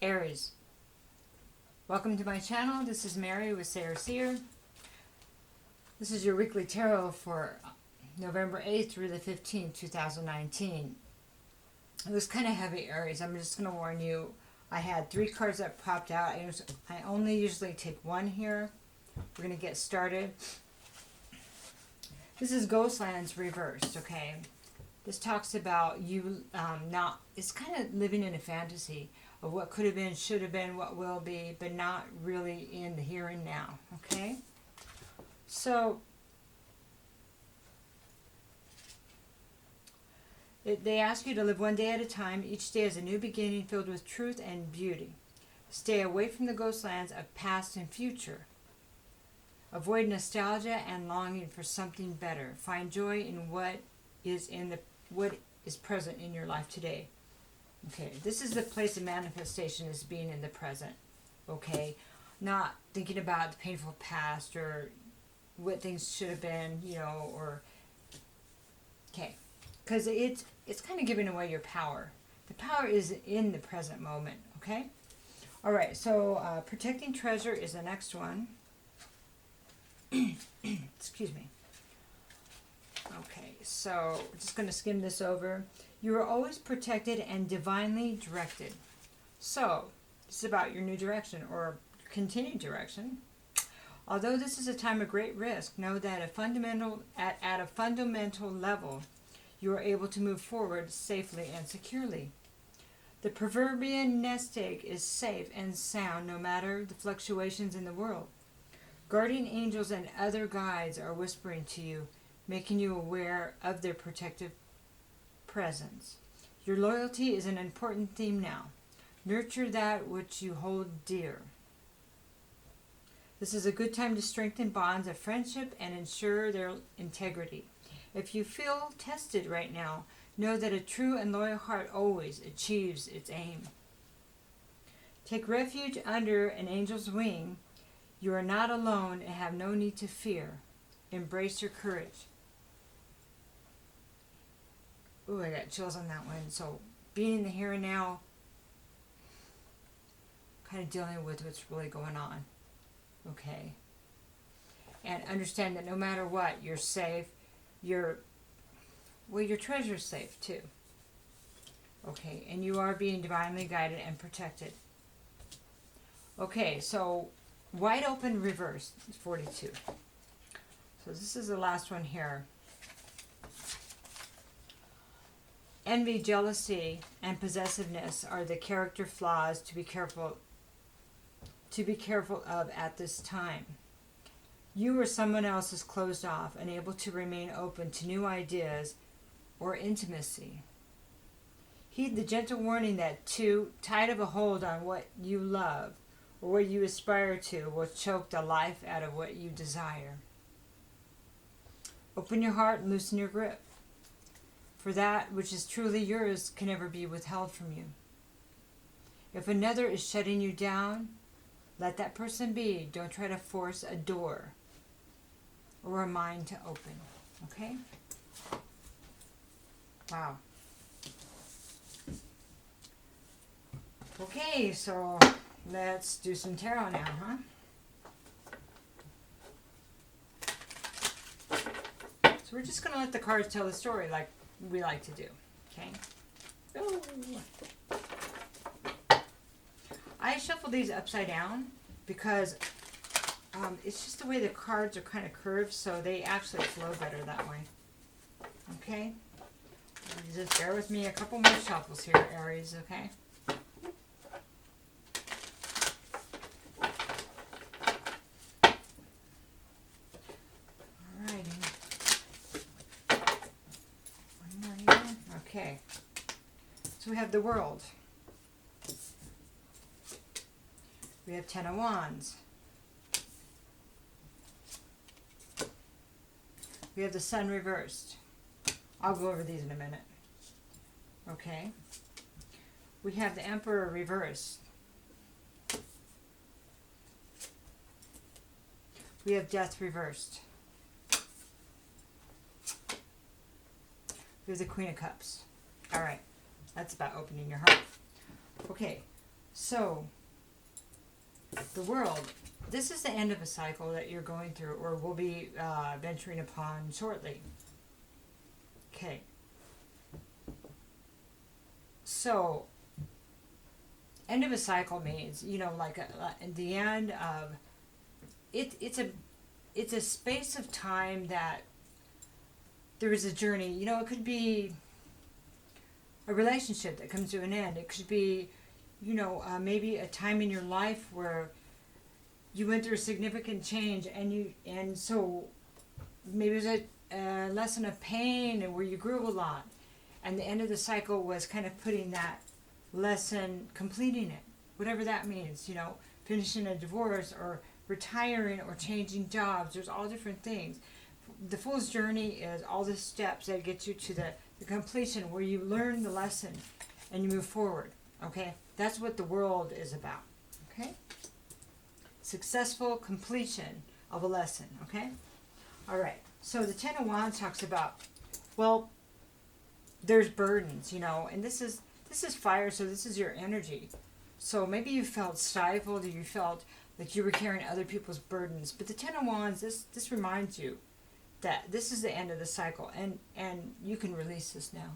Aries. Welcome to my channel. This is Mary with Sayre Seer. This is your weekly tarot for November 8th through the 15th, 2019. It was kind of heavy, Aries. I'm just going to warn you. I had 3 cards that popped out. I only usually take 1 here. We're going to get started. This is Ghostlands reversed, okay? This talks about you it's kind of living in a fantasy of what could have been, should have been, what will be, but not really in the here and now, okay? So, they ask you to live one day at a time. Each day is a new beginning filled with truth and beauty. Stay away from the ghostlands of past and future. Avoid nostalgia and longing for something better. Find joy in what is present in your life today. Okay, this is the place of manifestation, is being in the present. Okay, not thinking about the painful past or what things should have been, or okay, because it's kind of giving away your power. The power is in the present moment. Okay, all right. So protecting treasure is the next one. Excuse me. Okay, so we're just going to skim this over. You are always protected and divinely directed. So, this is about your new direction or continued direction. Although this is a time of great risk, know that at a fundamental level, you are able to move forward safely and securely. The proverbial nest egg is safe and sound no matter the fluctuations in the world. Guardian angels and other guides are whispering to you, making you aware of their protective presence. Your loyalty is an important theme now. Nurture that which you hold dear. This is a good time to strengthen bonds of friendship and ensure their integrity. If you feel tested right now, know that a true and loyal heart always achieves its aim. Take refuge under an angel's wing. You are not alone and have no need to fear. Embrace your courage. Ooh, I got chills on that one. So, being in the here and now, kind of dealing with what's really going on. Okay? And understand that no matter what, you're safe. Your treasure's safe too. Okay? And you are being divinely guided and protected. Okay, so wide open reverse, 42. So this is the last one here. Envy, jealousy, and possessiveness are the character flaws to be careful of at this time. You or someone else is closed off, unable to remain open to new ideas or intimacy. Heed the gentle warning that too tight of a hold on what you love or what you aspire to will choke the life out of what you desire. Open your heart and loosen your grip. For that which is truly yours can never be withheld from you. If another is shutting you down, let that person be. Don't try to force a door or a mind to open. Okay? Wow. Okay, so let's do some tarot now, huh? So we're just going to let the cards tell the story like we like to do. Okay? Ooh. I shuffle these upside down because it's just the way the cards are kind of curved, so they actually flow better that way. Okay? Just bear with me a couple more shuffles here, Aries, okay? Okay, so we have the World. We have 10 of Wands. We have the Sun reversed. I'll go over these in a minute. Okay. We have the Emperor reversed. We have Death reversed. We have the Queen of Cups. All right. That's about opening your heart. Okay. So, the world, this is the end of a cycle that you're going through or will be venturing upon shortly. Okay. So, end of a cycle means, you know, like the end of it's a space of time that there is a journey. You know, it could be a relationship that comes to an end. It could be, you know, maybe a time in your life where you went through a significant change, and so maybe it was a lesson of pain and where you grew a lot, and the end of the cycle was kind of putting that lesson, completing it, whatever that means, you know, finishing a divorce or retiring or changing jobs. There's all different things. The Fool's Journey is all the steps that get you to the completion where you learn the lesson and you move forward. Okay, that's what the world is about. Okay, successful completion of a lesson. Okay, all right. So the Ten of Wands talks about, well, there's burdens, you know, and this is fire, so this is your energy. So maybe you felt stifled, or you felt like you were carrying other people's burdens. But the Ten of Wands, this reminds you that this is the end of the cycle, and you can release this now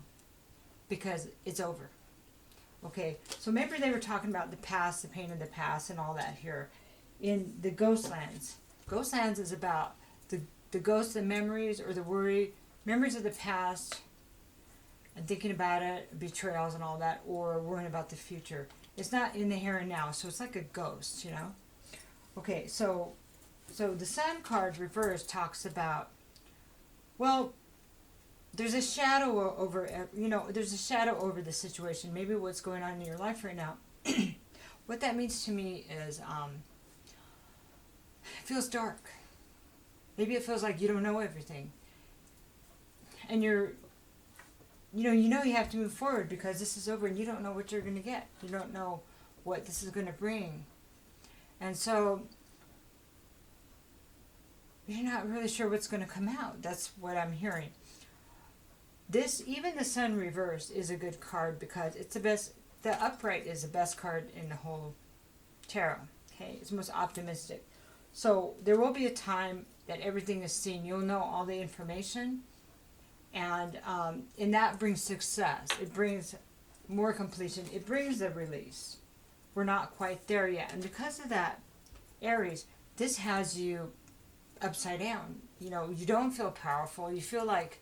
because it's over. Okay, so maybe they were talking about the past, the pain of the past, and all that here. In the Ghostlands, Ghostlands is about the ghosts, the memories, or the worry, memories of the past, and thinking about it, betrayals and all that, or worrying about the future. It's not in the here and now, so it's like a ghost, you know. Okay, so the Sun card reverse talks about, well, there's a shadow over, you know, there's a shadow over the situation. Maybe what's going on in your life right now. What that means to me is, it feels dark. Maybe it feels like you don't know everything. And you have to move forward because this is over and you don't know what you're going to get. You don't know what this is going to bring. And so you're not really sure what's going to come out. That's what I'm hearing. Even the Sun reverse is a good card because it's the best. The upright is the best card in the whole tarot. Okay, it's most optimistic. So there will be a time that everything is seen. You'll know all the information, and that brings success. It brings more completion. It brings the release. We're not quite there yet, and because of that, Aries, this has you upside down. You know, you don't feel powerful. You feel like.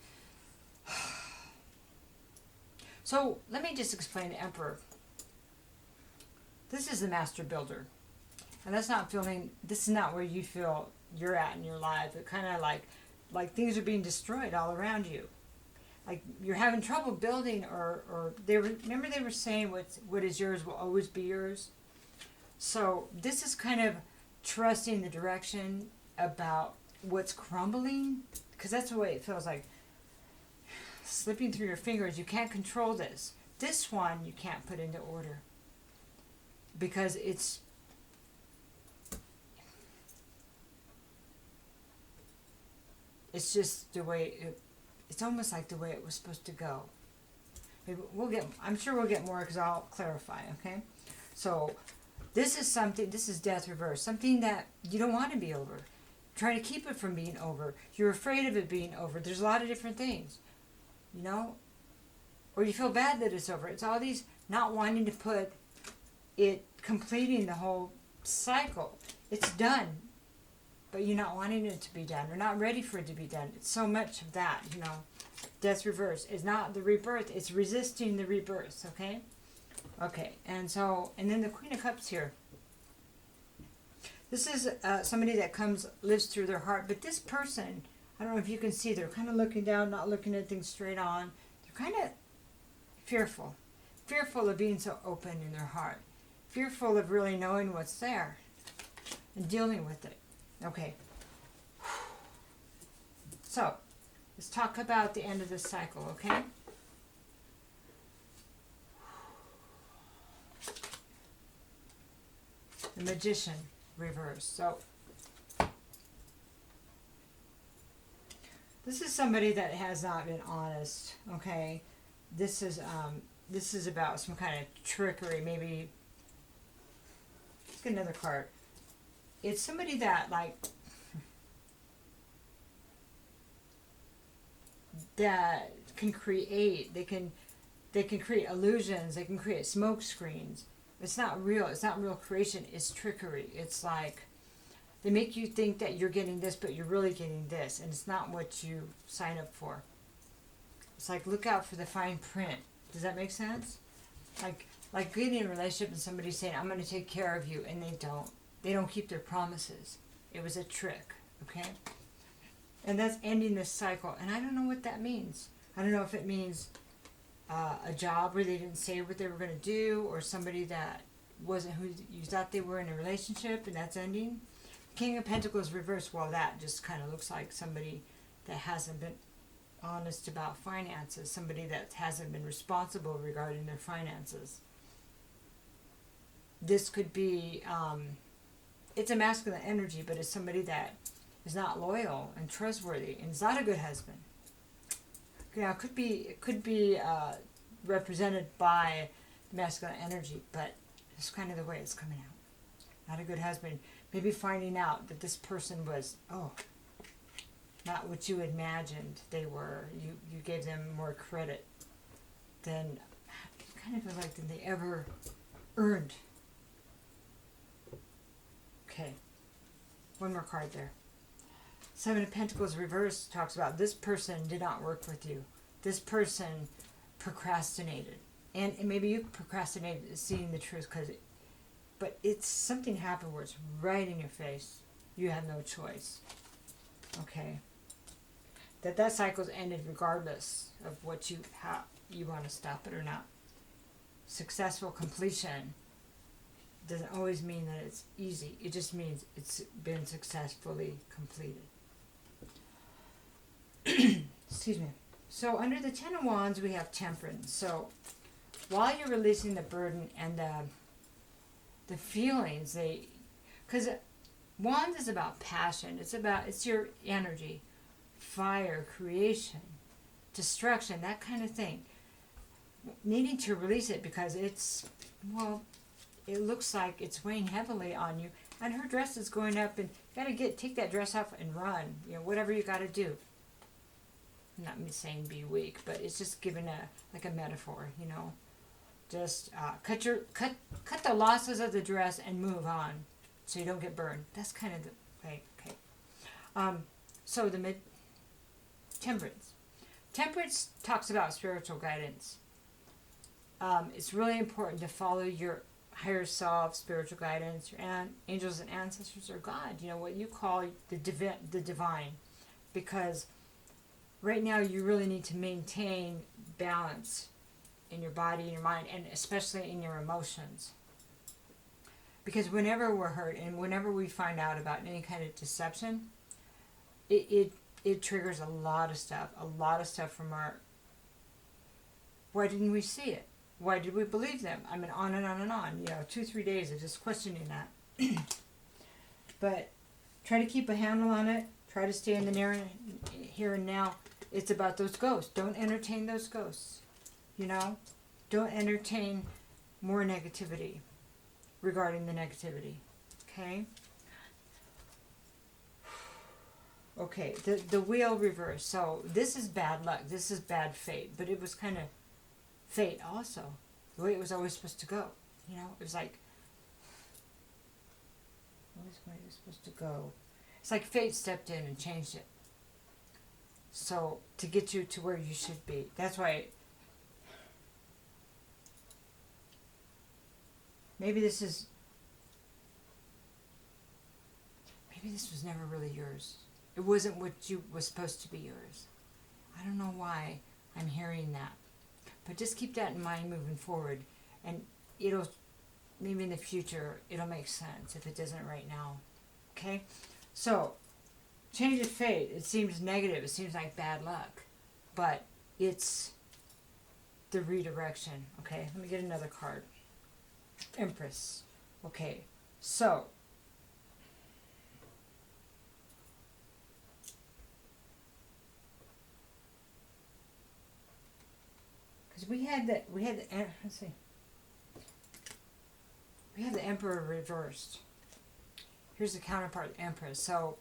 So let me just explain the Emperor. This is the master builder, and this is not where you feel you're at in your life. It kind of like things are being destroyed all around you, like you're having trouble building, or they were saying what is yours will always be yours. So this is kind of trusting the direction about what's crumbling, because that's the way it feels like. Slipping through your fingers. You can't control this. This one you can't put into order because it's just the way it's almost like the way it was supposed to go. Maybe I'm sure we'll get more because I'll clarify. Okay, so this is death reverse, something that you don't want to be over. Trying to keep it from being over. You're afraid of it being over. There's a lot of different things. You know, or you feel bad that it's over. It's all these not wanting to put it, completing the whole cycle. It's done, but you're not wanting it to be done. You're not ready for it to be done. It's so much of that, you know. Death reverse is not the rebirth. It's resisting the rebirth, okay? Okay, and then the Queen of Cups here. This is somebody that lives through their heart, but this person, I don't know if you can see, they're kind of looking down, not looking at things straight on. They're kind of fearful of being so open in their heart, fearful of really knowing what's there and dealing with it. Okay. So, let's talk about the end of this cycle, okay? The Magician reverse. So, this is somebody that has not been honest, okay? This is about some kind of trickery, maybe Let's get another card. It's somebody that, like, that can create, they can create illusions, they can create smoke screens. It's not real. It's not real creation. It's trickery. It's like they make you think that you're getting this, but you're really getting this, and it's not what you sign up for. It's like, look out for the fine print. Does that make sense? Like getting in a relationship and somebody saying, I'm going to take care of you, and they don't. They don't keep their promises. It was a trick, okay? And that's ending this cycle. And I don't know what that means. I don't know if it means a job where they didn't say what they were going to do, or somebody that wasn't who you thought they were in a relationship, and that's ending. King of Pentacles reversed. Well, that just kind of looks like somebody that hasn't been honest about finances, somebody that hasn't been responsible regarding their finances. This could be, it's a masculine energy, but it's somebody that is not loyal and trustworthy and is not a good husband. Yeah, it could be represented by masculine energy, but it's kind of the way it's coming out. Not a good husband. Maybe finding out that this person was, not what you imagined they were. You gave them more credit than, kind of like, than they ever earned. Okay, one more card there. Seven of Pentacles reversed talks about this person did not work with you. This person procrastinated. And maybe you procrastinated seeing the truth, but it's something happened where it's right in your face. You have no choice. Okay. That cycle's ended regardless of what you want to stop it or not. Successful completion doesn't always mean that it's easy. It just means it's been successfully completed. Excuse me. So under the Ten of Wands, we have Temperance. So while you're releasing the burden and the feelings, because Wands is about passion. It's your energy, fire, creation, destruction, that kind of thing. Needing to release it because it looks like it's weighing heavily on you. And her dress is going up, and you gotta take that dress off and run. Whatever you gotta do. Not me saying be weak, but it's just giving a metaphor. Just cut the losses of the dress and move on, so you don't get burned. That's kind of the way. Okay. So the Temperance. Temperance talks about spiritual guidance. It's really important to follow your higher self, spiritual guidance, your angels and ancestors, or God. What you call the divine, because right now you really need to maintain balance in your body, in your mind, and especially in your emotions. Because whenever we're hurt and whenever we find out about any kind of deception, it triggers a lot of stuff from our, why didn't we see it? Why did we believe them? I mean, on and on and on. 2-3 days of just questioning that. But try to keep a handle on it. Try to stay in the here and now. It's about those ghosts. Don't entertain those ghosts. Don't entertain more negativity regarding the negativity. Okay? Okay, the wheel reverse. So this is bad luck. This is bad fate. But it was kind of fate also. The way it was always supposed to go. It was like, always the way it was supposed to go. It's like fate stepped in and changed it. So, to get you to where you should be. That's why, maybe this was never really yours. It wasn't what was supposed to be yours. I don't know why I'm hearing that. But just keep that in mind moving forward. And maybe in the future, it'll make sense if it doesn't right now. Okay? So, change of fate. It seems negative. It seems like bad luck. But it's the redirection. Okay? Let me get another card. Empress. Okay. So, because we had the We have the Emperor reversed. Here's the counterpart, Empress. So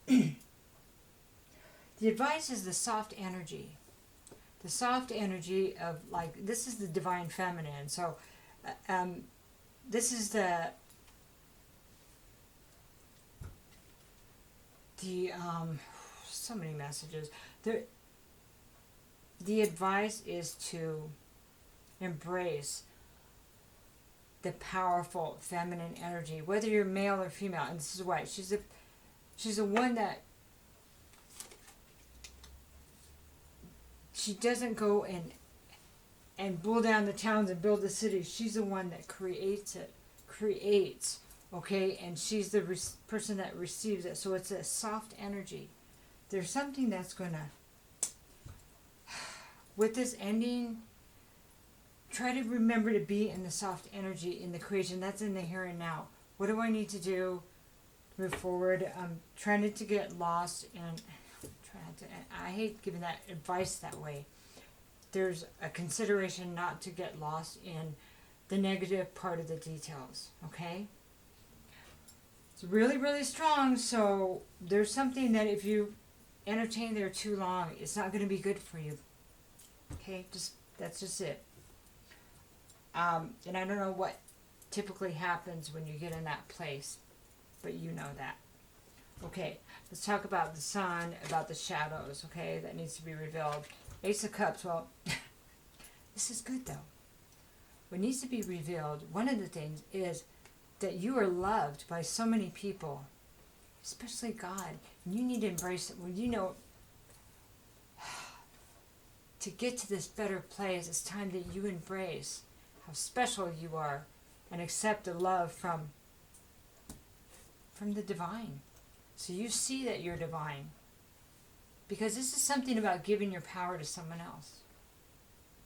the advice is the soft energy. The soft energy of, like, this is the divine feminine. So this is the so many messages. The advice is to embrace the powerful feminine energy, whether you're male or female. And this is why she's a one that she doesn't go and pull down the towns and build the cities. She's the one that creates, okay? And she's the person that receives it. So it's a soft energy. There's something that's gonna, with this ending, try to remember to be in the soft energy, in the creation. That's in the here and now. What do I need to do to move forward? I'm trying not to get lost and I hate giving that advice that way. There's a consideration not to get lost in the negative part of the details, okay? It's really, really strong, so there's something that if you entertain there too long, it's not going to be good for you. Okay, that's just it. And I don't know what typically happens when you get in that place, but you know that. Okay, let's talk about the sun, about the shadows, okay, that needs to be revealed. Ace of Cups, well, this is good though. What needs to be revealed, one of the things is that you are loved by so many people, especially God. And you need to embrace it. Well, you know, to get to this better place, it's time that you embrace how special you are and accept the love from the divine. So you see that you're divine. Because this is something about giving your power to someone else.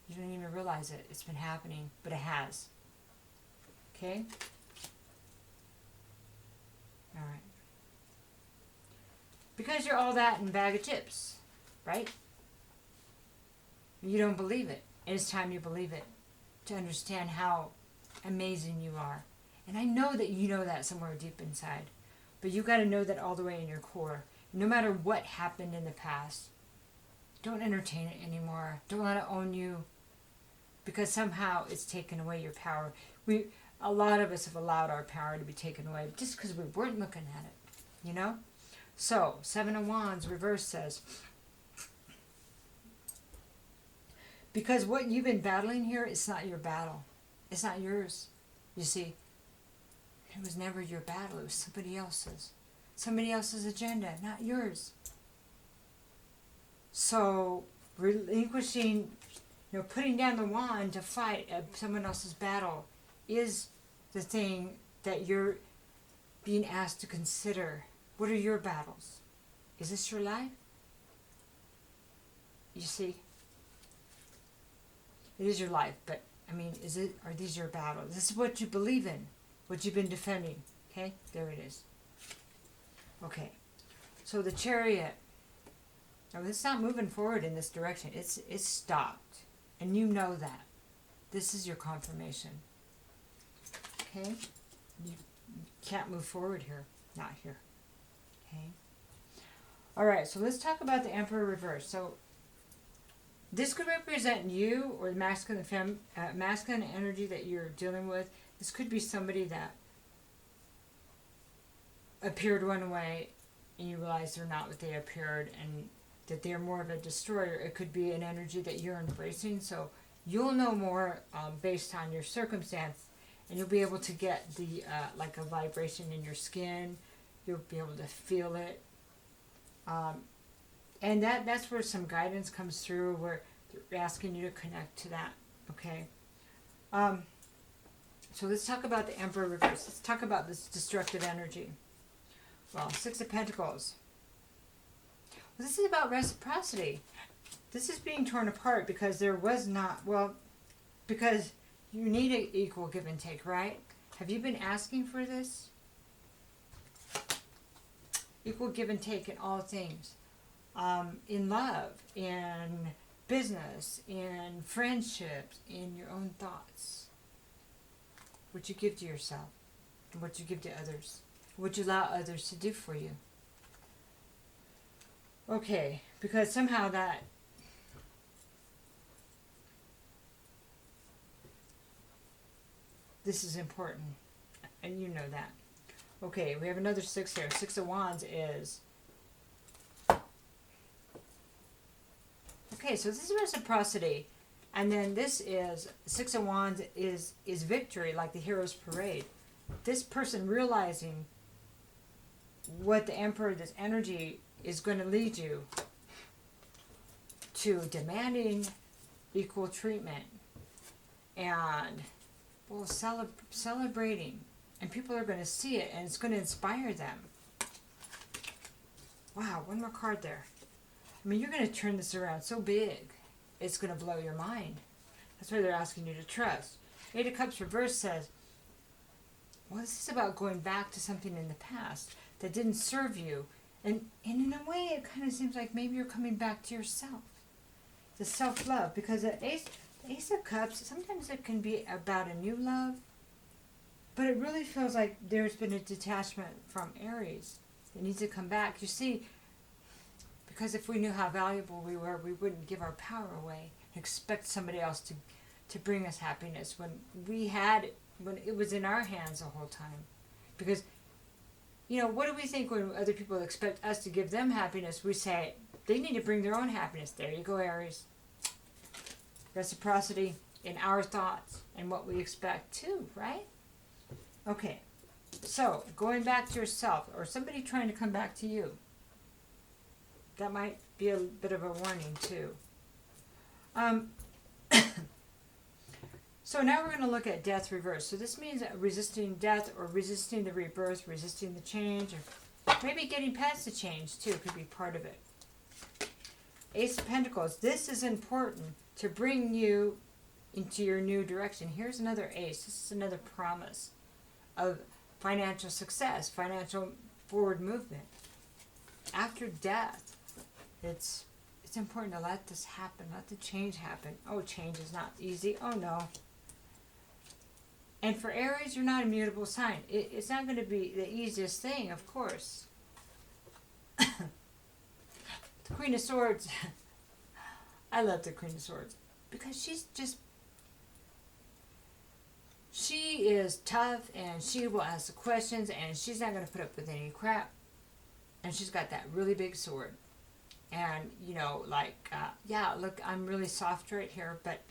You don't even realize it. It's been happening, but it has. Okay? All right. Because you're all that in a bag of chips, right? You don't believe it. And it's time you believe it to understand how amazing you are. And I know that you know that somewhere deep inside. But you got to know that all the way in your core. No matter what happened in the past, don't entertain it anymore. Don't let it own you. Because somehow it's taken away your power. A lot of us have allowed our power to be taken away just because we weren't looking at it. You know? So, Seven of Wands, reverse says, because what you've been battling here, it's not your battle. It's not yours. You see, it was never your battle. It was somebody else's. Somebody else's agenda, not yours. So, relinquishing, putting down the wand to fight someone else's battle is the thing that you're being asked to consider. What are your battles? Is this your life? You see? It is your life, but, are these your battles? This is what you believe in, what you've been defending. Okay? There it is. Okay. So the Chariot. Now, it's not moving forward in this direction. It's stopped. And you know that. This is your confirmation. Okay? You can't move forward here. Not here. Okay? Alright, so let's talk about the Emperor reverse. So, this could represent you or the masculine energy that you're dealing with. This could be somebody that appeared one way and you realize they're not what they appeared and that they're more of a destroyer. It could be an energy that you're embracing. So you'll know more based on your circumstance, and you'll be able to get the like a vibration in your skin. You'll be able to feel it. And that's where some guidance comes through, where they're asking you to connect to that. Okay. So let's talk about the Emperor reverse. Let's talk about this destructive energy. Well, Six of Pentacles. Well, this is about reciprocity. This is being torn apart because there was not, because you need an equal give and take, right? Have you been asking for this? Equal give and take in all things. in love, in business, in friendships, in your own thoughts. What you give to yourself, and what you give to others, what you allow others to do for you. Okay, because somehow that this is important, and you know that. Okay, we have another 6 here. 6 of Wands is... Okay, so this is reciprocity. And then this is, 6 of Wands is victory, like the hero's parade. This person realizing what the Emperor, this energy, is going to lead you to demanding equal treatment. And, well, celebrating. And people are going to see it, and it's going to inspire them. Wow, one more card there. I mean, you're going to turn this around so big, it's going to blow your mind. That's why they're asking you to trust. 8 of Cups reverse says, well, this is about going back to something in the past that didn't serve you. And in a way, it kind of seems like maybe you're coming back to yourself. The self-love. Because the Ace of Cups, sometimes it can be about a new love. But it really feels like there's been a detachment from Aries. It needs to come back. You see, because if we knew how valuable we were, we wouldn't give our power away and expect somebody else to bring us happiness when it was in our hands the whole time. Because, you know, what do we think when other people expect us to give them happiness? We say, they need to bring their own happiness. There you go, Aries. Reciprocity in our thoughts and what we expect too, right? Okay, so going back to yourself or somebody trying to come back to you. That might be a bit of a warning too. So now we're going to look at death reverse. So this means resisting death or resisting the rebirth, resisting the change, or maybe getting past the change too could be part of it. Ace of Pentacles. This is important to bring you into your new direction. Here's another ace. This is another promise of financial success, financial forward movement. After death, it's important to let this happen, let the change happen. Oh, change is not easy. Oh, no. And for Aries, you're not a mutable sign. It's not going to be the easiest thing, of course. The Queen of Swords. I love the Queen of Swords because she is tough and she will ask the questions and she's not going to put up with any crap. And she's got that really big sword. And, you know, like, yeah, look, I'm really soft right here, but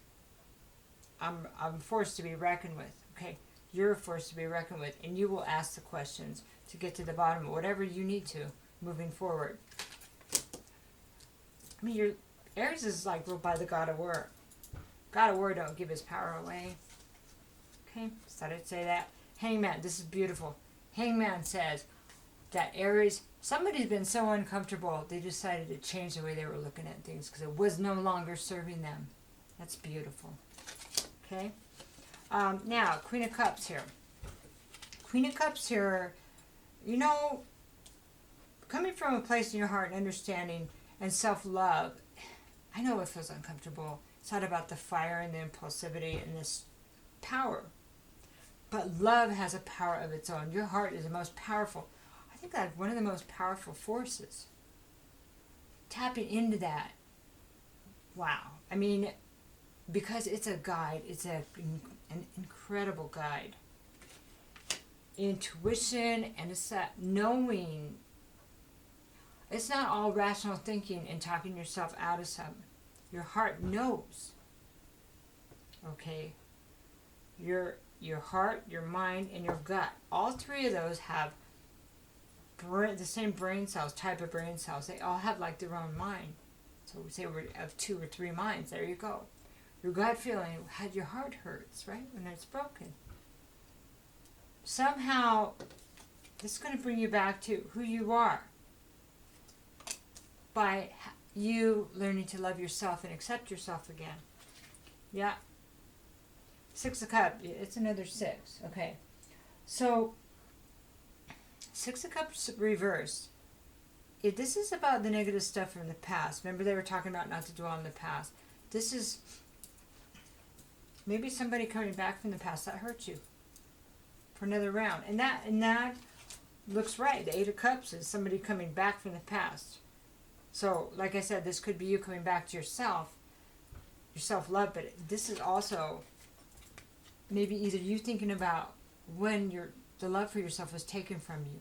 I'm forced to be reckoned with. Okay, you're a force to be reckoned with, and you will ask the questions to get to the bottom of whatever you need to moving forward. I mean, your Aries is like ruled by the God of War. God of War don't give his power away. Okay, just thought I'd say that. Hangman, this is beautiful. Hangman says that Aries, somebody's been so uncomfortable, they decided to change the way they were looking at things because it was no longer serving them. That's beautiful. Okay. Now, Queen of Cups here. Queen of Cups here, you know, coming from a place in your heart and understanding and self-love, I know it feels uncomfortable. It's not about the fire and the impulsivity and this power. But love has a power of its own. Your heart is the most powerful. I think that's one of the most powerful forces. Tapping into that. Wow. I mean, because it's a guide, it's an incredible guide. Intuition, and it's that knowing. It's not all rational thinking and talking yourself out of something. Your heart knows. Okay? Your heart, your mind, and your gut. All three of those have the same brain cells, type of brain cells. They all have like their own mind. So we say we have 2 or 3 minds. There you go. Your gut feeling, how your heart hurts, right? When it's broken. Somehow, this is going to bring you back to who you are. By you learning to love yourself and accept yourself again. Yeah. 6 of Cups. It's another 6. Okay. So, 6 of Cups reversed. if this is about the negative stuff from the past. Remember they were talking about not to dwell on the past. This is maybe somebody coming back from the past that hurt you for another round. And that looks right. The Eight of Cups is somebody coming back from the past. So, like I said, this could be you coming back to yourself, your self-love, but this is also maybe either you thinking about when the love for yourself was taken from you.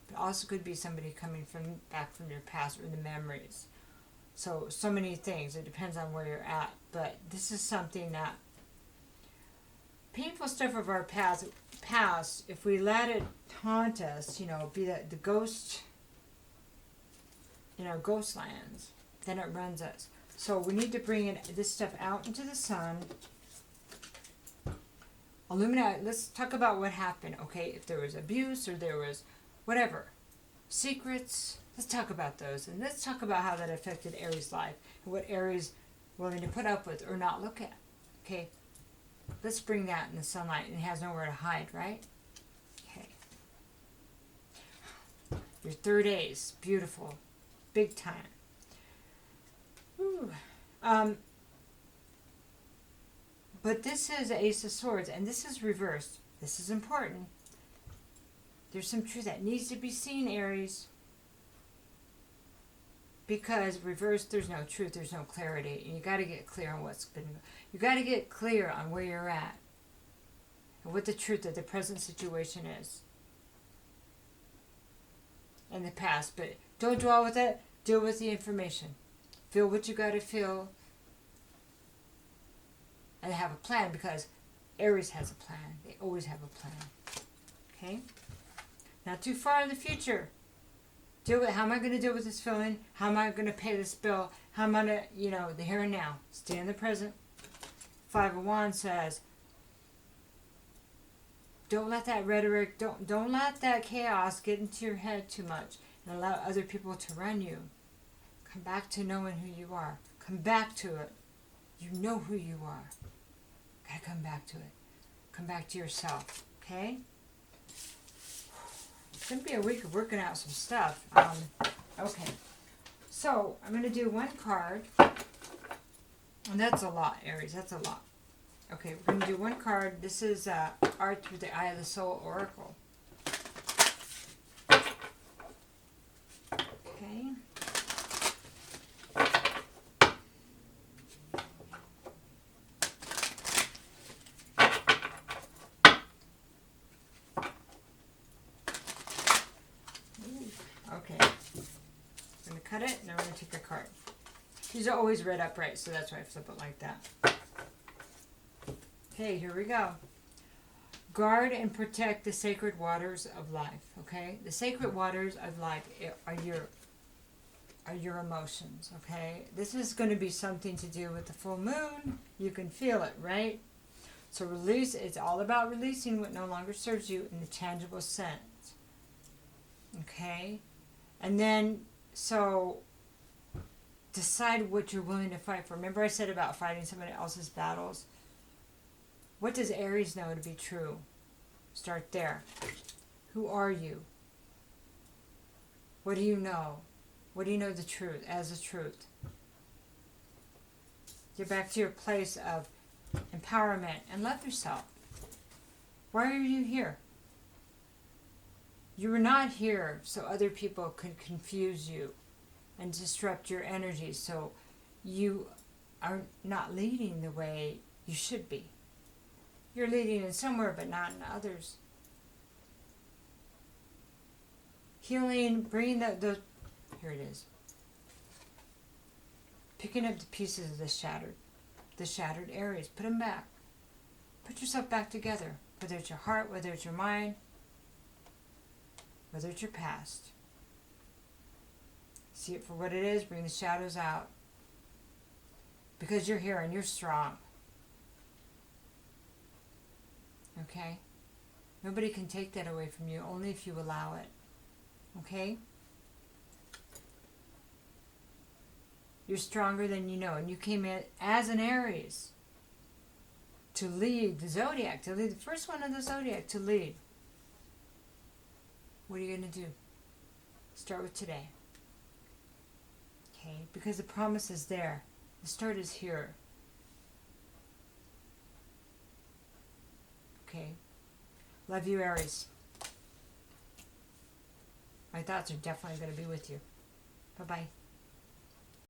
But also could be somebody coming back from your past or the memories. So many things. It depends on where you're at. But this is something that painful stuff of our past, if we let it haunt us, be the ghost, ghost lands, then it runs us. So we need to bring this stuff out into the sun. Illuminate. Let's talk about what happened, okay? If there was abuse or there was whatever, secrets, let's talk about those. And let's talk about how that affected Aries' life and what Aries willing to put up with or not look at, okay? Let's bring that in the sunlight, and it has nowhere to hide, right? Okay. Your third ace, beautiful, big time. Ooh. But this is Ace of Swords, and this is reversed. This is important. There's some truth that needs to be seen, Aries. Because reversed, there's no truth, there's no clarity. And you got to get clear on what's been... You got to get clear on where you're at. And what the truth of the present situation is. And the past. But don't dwell with it. Deal with the information. Feel what you got to feel. And have a plan, because Aries has a plan. They always have a plan. Okay? Not too far in the future. Deal with, how am I going to deal with this feeling? How am I going to pay this bill? How am I going to, the here and now. Stay in the present. Five of Wands says, don't let that rhetoric, don't let that chaos get into your head too much and allow other people to run you. Come back to knowing who you are. Come back to it. You know who you are. Gotta come back to it. Come back to yourself. Okay? It's going to be a week of working out some stuff. Okay. So, I'm going to do one card. And that's a lot, Aries. That's a lot. Okay, we're going to do one card. This is Art Through the Eye of the Soul Oracle. Okay. Okay, I'm going to cut it, and I'm going to take a card. These are always read upright, so that's why I flip it like that. Okay, here we go. Guard and protect the sacred waters of life, okay? The sacred waters of life are your emotions, okay? This is going to be something to do with the full moon. You can feel it, right? So release, it's all about releasing what no longer serves you in the tangible sense, okay? And then, so, decide what you're willing to fight for. Remember I said about fighting somebody else's battles? What does Aries know to be true? Start there. Who are you? What do you know? What do you know the truth, as the truth? Get back to your place of empowerment and love yourself. Why are you here? You were not here so other people could confuse you and disrupt your energy, so you are not leading the way you should be. You're leading in somewhere, but not in others. Healing, bringing those, here it is. Picking up the pieces of the shattered Aries. Put them back. Put yourself back together. Whether it's your heart, whether it's your mind, whether it's your past. See it for what it is. Bring the shadows out. Because you're here and you're strong. Okay? Nobody can take that away from you, only if you allow it. Okay? You're stronger than you know, and you came in as an Aries to lead the zodiac, to lead the first one of the zodiac, to lead. What are you going to do? Start with today. Okay, because the promise is there. The start is here. Okay. Love you, Aries. My thoughts are definitely going to be with you. Bye-bye.